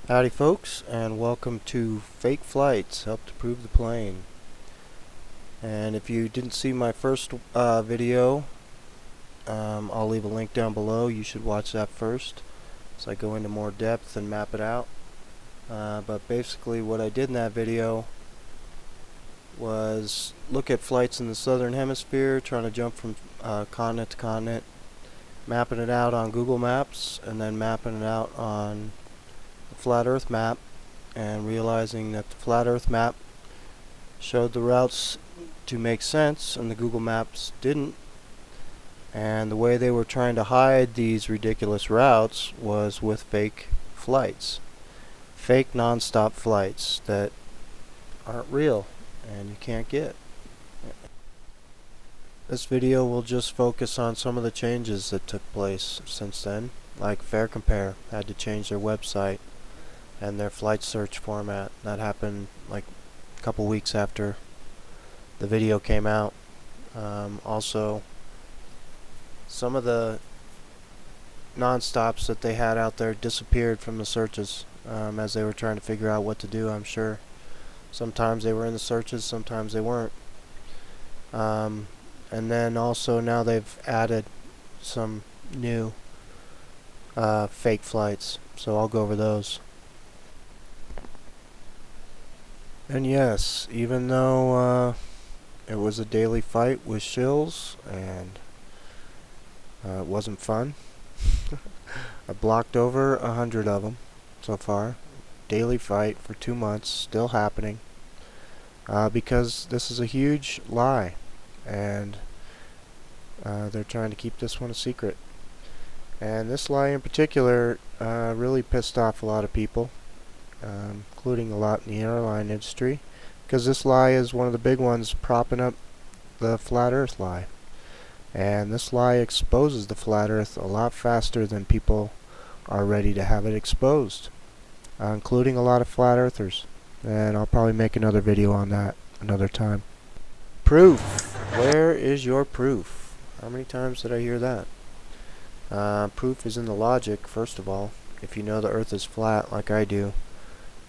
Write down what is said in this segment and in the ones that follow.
Howdy folks, and welcome to Fake Flights, Help to Prove the Plane. And if you didn't see my first video, I'll leave a link down below. You should watch that first, so I go into more depth and map it out. But basically what I did in that video was look at flights in the southern hemisphere, trying to jump from continent to continent, mapping it out on Google Maps, and then mapping it out on flat earth map, and realizing that the flat earth map showed the routes to make sense and the Google Maps didn't, and the way they were trying to hide these ridiculous routes was with fake flights, fake non-stop flights that aren't real and you can't get. This video will just focus on some of the changes that took place since then, like FareCompare had to change their website and their flight search format. That happened like a couple weeks after the video came out. Also, some of the non-stops that they had out there disappeared from the searches as they were trying to figure out what to do, I'm sure. Sometimes they were in the searches, sometimes they weren't. And then also now they've added some new fake flights, so I'll go over those. And yes, even though it was a daily fight with shills and it wasn't fun, I blocked over 100 of them so far. Daily fight for 2 months, still happening, because this is a huge lie, and they're trying to keep this one a secret. And this lie in particular really pissed off a lot of people, including a lot in the airline industry, because this lie is one of the big ones propping up the flat earth lie. And this lie exposes the flat earth a lot faster than people are ready to have it exposed, including a lot of flat earthers. And I'll probably make another video on that another time. Proof! Where is your proof? How many times did I hear that? Proof is in the logic, first of all. If you know the earth is flat like I do,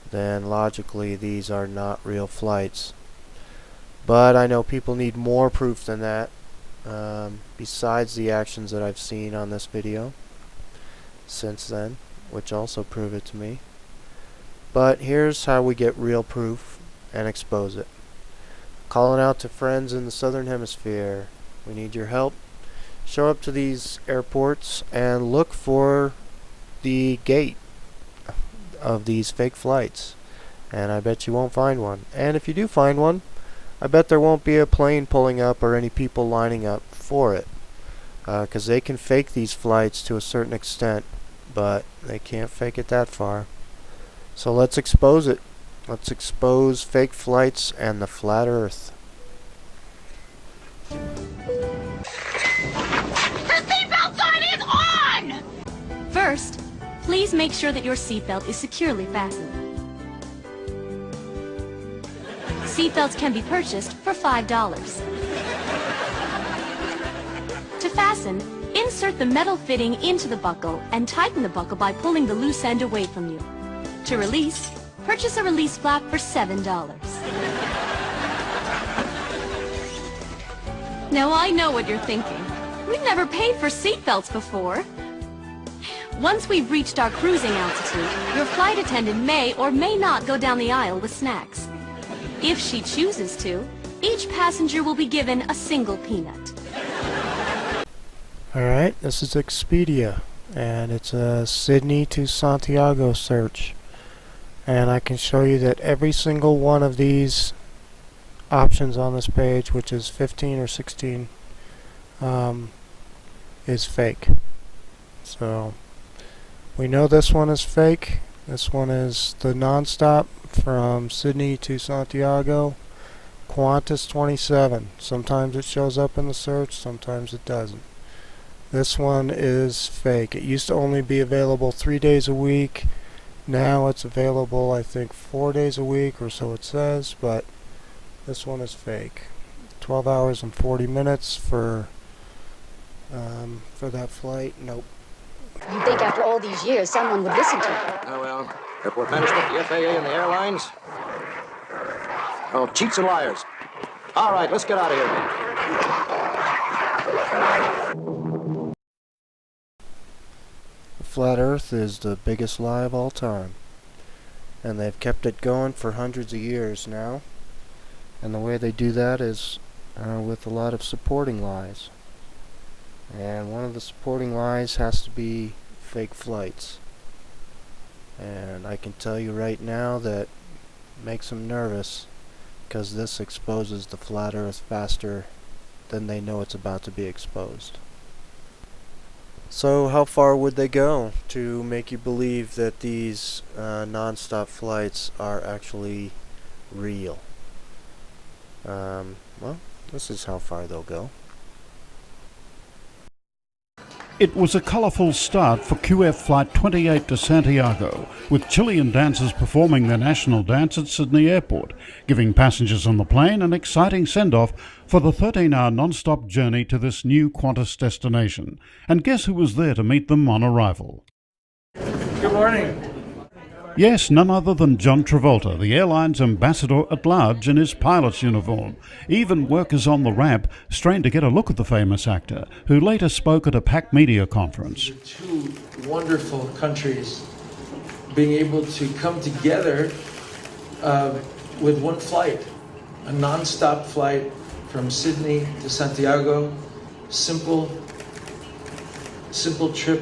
then logically these are not real flights. But I know people need more proof than that, besides the actions that I've seen on this video since then, which also prove it to me. But here's how we get real proof and expose it. Calling out to friends in the southern hemisphere. We need your help. Show up to these airports and look for the gate of these fake flights, and I bet you won't find one. And if you do find one, I bet there won't be a plane pulling up or any people lining up for it, because they can fake these flights to a certain extent, but they can't fake it that far. So let's expose it. Let's expose fake flights and the flat earth. The seatbelt sign is on! First, please make sure that your seatbelt is securely fastened. Seatbelts can be purchased for $5. To fasten, insert the metal fitting into the buckle and tighten the buckle by pulling the loose end away from you. To release, purchase a release flap for $7. Now I know what you're thinking. We've never paid for seatbelts before. Once we've reached our cruising altitude, your flight attendant may or may not go down the aisle with snacks. If she chooses to, each passenger will be given a single peanut. Alright, this is Expedia, and it's a Sydney to Santiago search. And I can show you that every single one of these options on this page, which is 15 or 16, is fake. So we know this one is fake. This one is the non-stop from Sydney to Santiago, Qantas 27. Sometimes it shows up in the search, sometimes it doesn't. This one is fake. It used to only be available 3 days a week. Now it's available, I think, 4 days a week, or so it says, but this one is fake. 12 hours and 40 minutes for that flight. Nope. You'd think after all these years someone would listen to you. Oh well, Airport management, the FAA, and the airlines. Oh, cheats and liars. All right, let's get out of here. The flat Earth is the biggest lie of all time. And they've kept it going for hundreds of years now. And the way they do that is with a lot of supporting lies. And one of the supporting lies has to be fake flights. And I can tell you right now that makes them nervous, because this exposes the flat Earth faster than they know it's about to be exposed. So how far would they go to make you believe that these non-stop flights are actually real? Well, this is how far they'll go. It was a colourful start for QF Flight 28 to Santiago, with Chilean dancers performing their national dance at Sydney Airport, giving passengers on the plane an exciting send-off for the 13-hour non-stop journey to this new Qantas destination. And guess who was there to meet them on arrival? Good morning. Yes, none other than John Travolta, the airline's ambassador at large in his pilot's uniform. Even workers on the ramp strained to get a look at the famous actor, who later spoke at a packed media conference. Two wonderful countries being able to come together with one flight, a non-stop flight from Sydney to Santiago. Simple trip.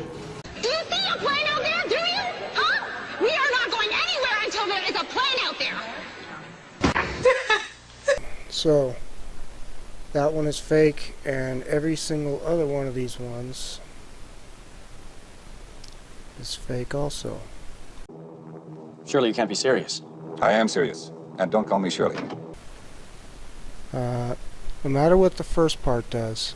Do you see a plane out there, do you? Huh? We are not going anywhere until there is a plane out there. So, that one is fake, and every single other one of these ones is fake also. Surely you can't be serious. I am serious. And don't call me Shirley. No matter what the first part does,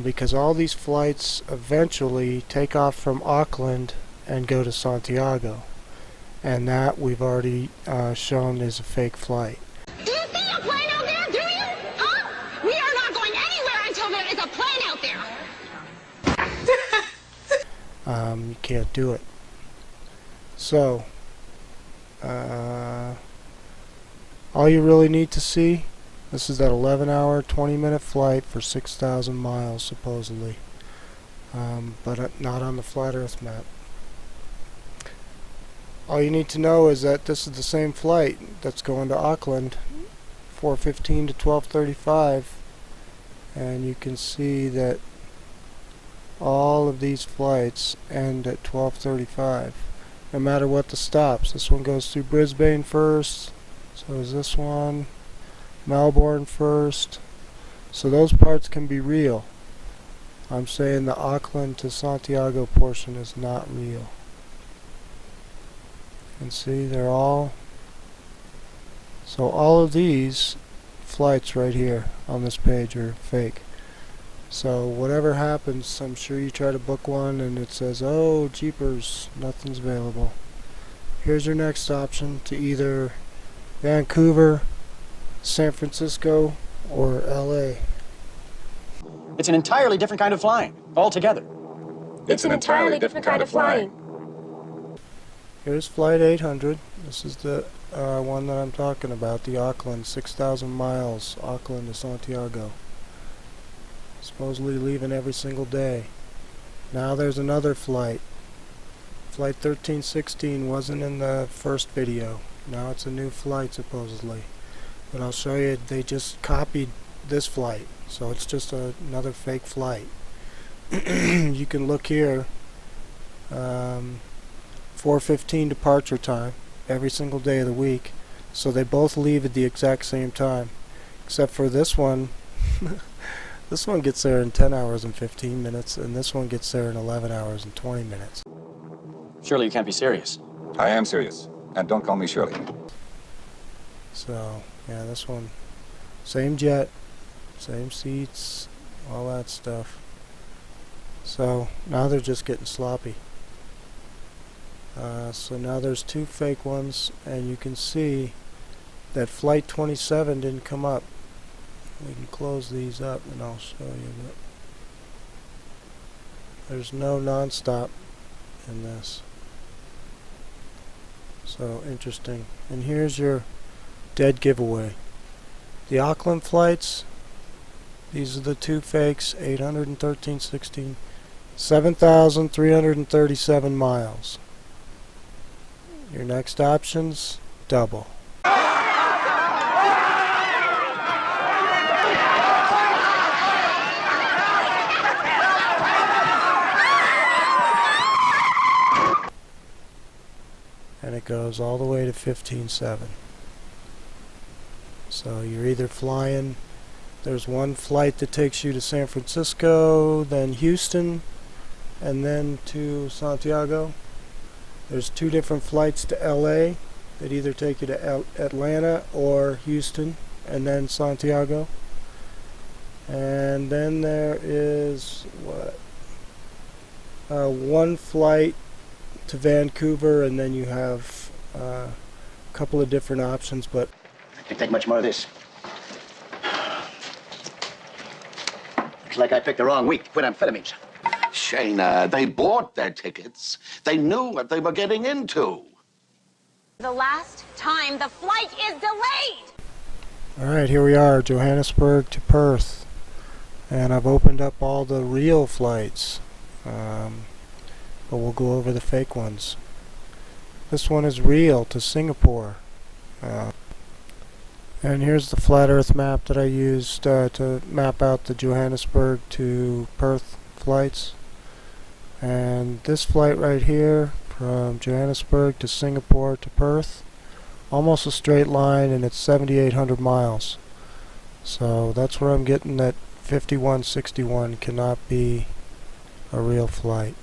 because all these flights eventually take off from Auckland and go to Santiago, and that we've already shown is a fake flight. Do you see a plane out there, do you? Huh? We are not going anywhere until there is a plane out there. You can't do it. So, all you really need to see, this is that 11-hour, 20-minute flight for 6,000 miles, supposedly. But not on the flat Earth map. All you need to know is that this is the same flight that's going to Auckland, 4:15 to 12:35, and you can see that all of these flights end at 12:35, no matter what the stops. This one goes through Brisbane first, so is this one, Melbourne first, so those parts can be real. I'm saying the Auckland to Santiago portion is not real. And see, they're all, so all of these flights right here on this page are fake. So whatever happens, I'm sure you try to book one and it says, oh jeepers, nothing's available. Here's your next option to either Vancouver, San Francisco, or LA. It's an entirely different kind of flying, altogether. It's an entirely different kind of flying. Here's Flight 800. This is the one that I'm talking about, the Auckland, 6,000 miles, Auckland to Santiago. Supposedly leaving every single day. Now there's another flight. Flight 1316 wasn't in the first video. Now it's a new flight supposedly. But I'll show you, they just copied this flight. So it's just another fake flight. You can look here. 4:15 departure time every single day of the week. So they both leave at the exact same time. Except for this one. This one gets there in 10 hours and 15 minutes, and this one gets there in 11 hours and 20 minutes. Surely you can't be serious. I am serious. And don't call me Shirley. So, yeah, this one, same jet, same seats, all that stuff. So, now they're just getting sloppy. So now there's two fake ones, and you can see that Flight 27 didn't come up. We can close these up and I'll show you that there's no non-stop in this. So interesting. And here's your dead giveaway. The Auckland flights, these are the two fakes, 813.16, 7,337 miles. Your next options, double. And it goes all the way to 15.7. So you're either flying, there's one flight that takes you to San Francisco, then Houston, and then to Santiago. There's two different flights to LA that either take you to Atlanta or Houston, and then Santiago. And then there is one flight to Vancouver, and then you have a couple of different options, but Can't take much more of this. Looks like I picked the wrong week to quit amphetamines. Shayna, they bought their tickets. They knew what they were getting into. The last time the flight is delayed. alright, here we are, Johannesburg to Perth. And I've opened up all the real flights. But we'll go over the fake ones. This one is real to Singapore. And here's the flat earth map that I used to map out the Johannesburg to Perth flights. And this flight right here from Johannesburg to Singapore to Perth, almost a straight line, and it's 7,800 miles. So that's where I'm getting that 5161 cannot be a real flight.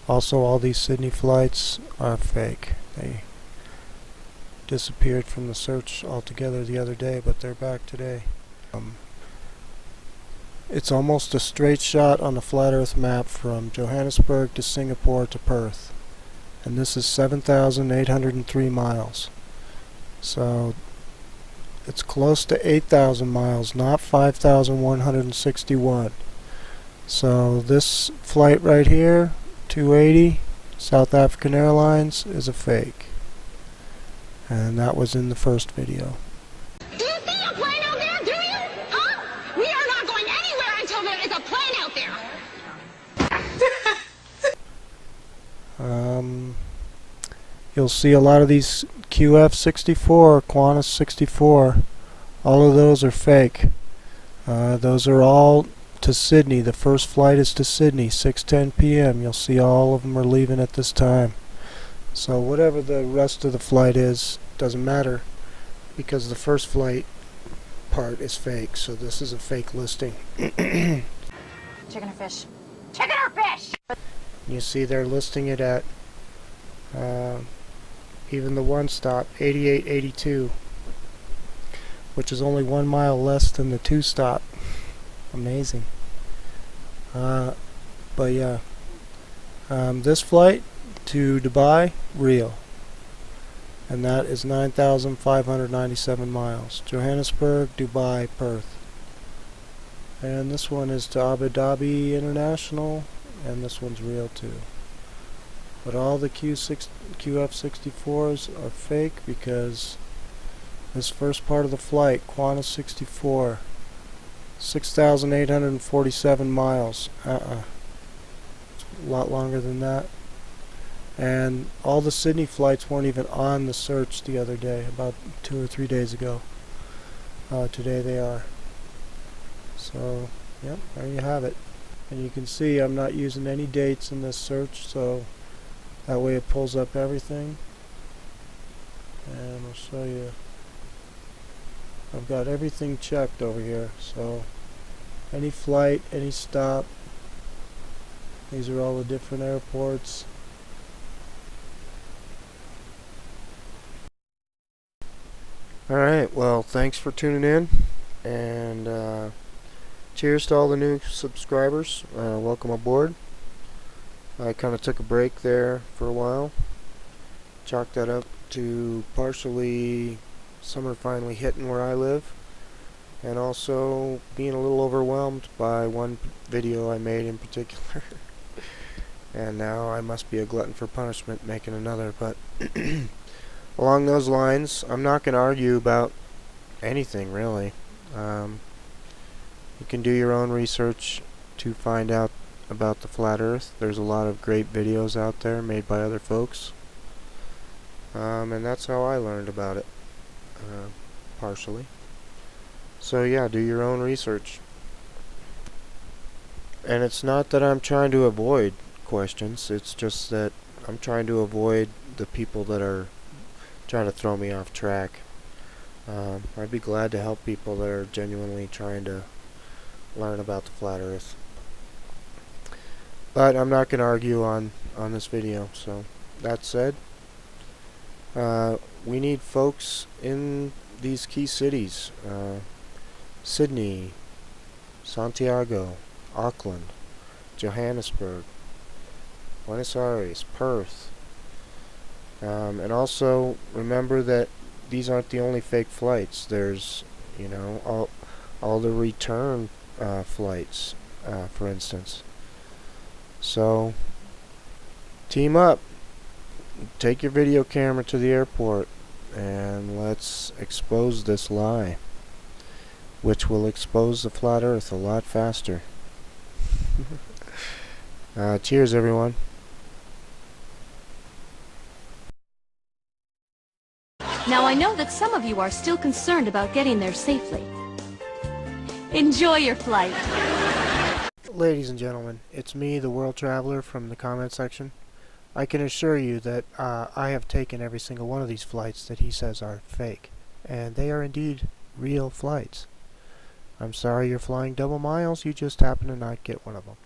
Also, all these Sydney flights are fake. They disappeared from the search altogether the other day, but they're back today. It's almost a straight shot on the flat earth map from Johannesburg to Singapore to Perth. And this is 7,803 miles. So it's close to 8,000 miles, not 5,161. So this flight right here, 280, South African Airlines, is a fake. And that was in the first video. Do you see a plane out there? Do you? Huh? We are not going anywhere until there is a plane out there. You'll see a lot of these QF64, Qantas 64. All of those are fake. Those are all to Sydney. The first flight is to Sydney, 6:10 p.m. You'll see all of them are leaving at this time. So whatever the rest of the flight is, doesn't matter, because the first flight part is fake. So this is a fake listing. Chicken or fish? Chicken or fish? You see they're listing it at even the one stop, 88.82, which is only 1 mile less than the two stop. Amazing. But yeah, this flight to Dubai, real, and that is 9,597 miles. Johannesburg, Dubai, Perth. And this one is to Abu Dhabi International, and this one's real too. But all the QF64s are fake, because this first part of the flight, Qantas 64, 6,847 miles. It's a lot longer than that. And all the Sydney flights weren't even on the search the other day, about 2 or 3 days ago. Today they are. So, yep, there you have it. And you can see I'm not using any dates in this search, so that way it pulls up everything. And I'll show you. I've got everything checked over here, so any flight, any stop. These are all the different airports. Alright, well, thanks for tuning in, and cheers to all the new subscribers. Welcome aboard. I kind of took a break there for a while. Chalked that up to partially summer finally hitting where I live, and also being a little overwhelmed by one video I made in particular. And now I must be a glutton for punishment making another, but along those lines, I'm not going to argue about anything, really. You can do your own research to find out about the flat earth. There's a lot of great videos out there made by other folks. And that's how I learned about it, partially. So yeah, do your own research. And it's not that I'm trying to avoid questions, it's just that I'm trying to avoid the people that are trying to throw me off track. I'd be glad to help people that are genuinely trying to learn about the flat earth. But I'm not going to argue on this video. So that said, we need folks in these key cities. Sydney, Santiago, Auckland, Johannesburg, Buenos Aires, Perth. And also remember that these aren't the only fake flights. There's, you know, all the return flights, for instance. So team up, take your video camera to the airport, and let's expose this lie, which will expose the flat earth a lot faster. Cheers, everyone. Now I know that some of you are still concerned about getting there safely. Enjoy your flight. Ladies and gentlemen, it's me, the World Traveler, from the comment section. I can assure you that I have taken every single one of these flights that he says are fake, and they are indeed real flights. I'm sorry you're flying double miles, you just happen to not get one of them.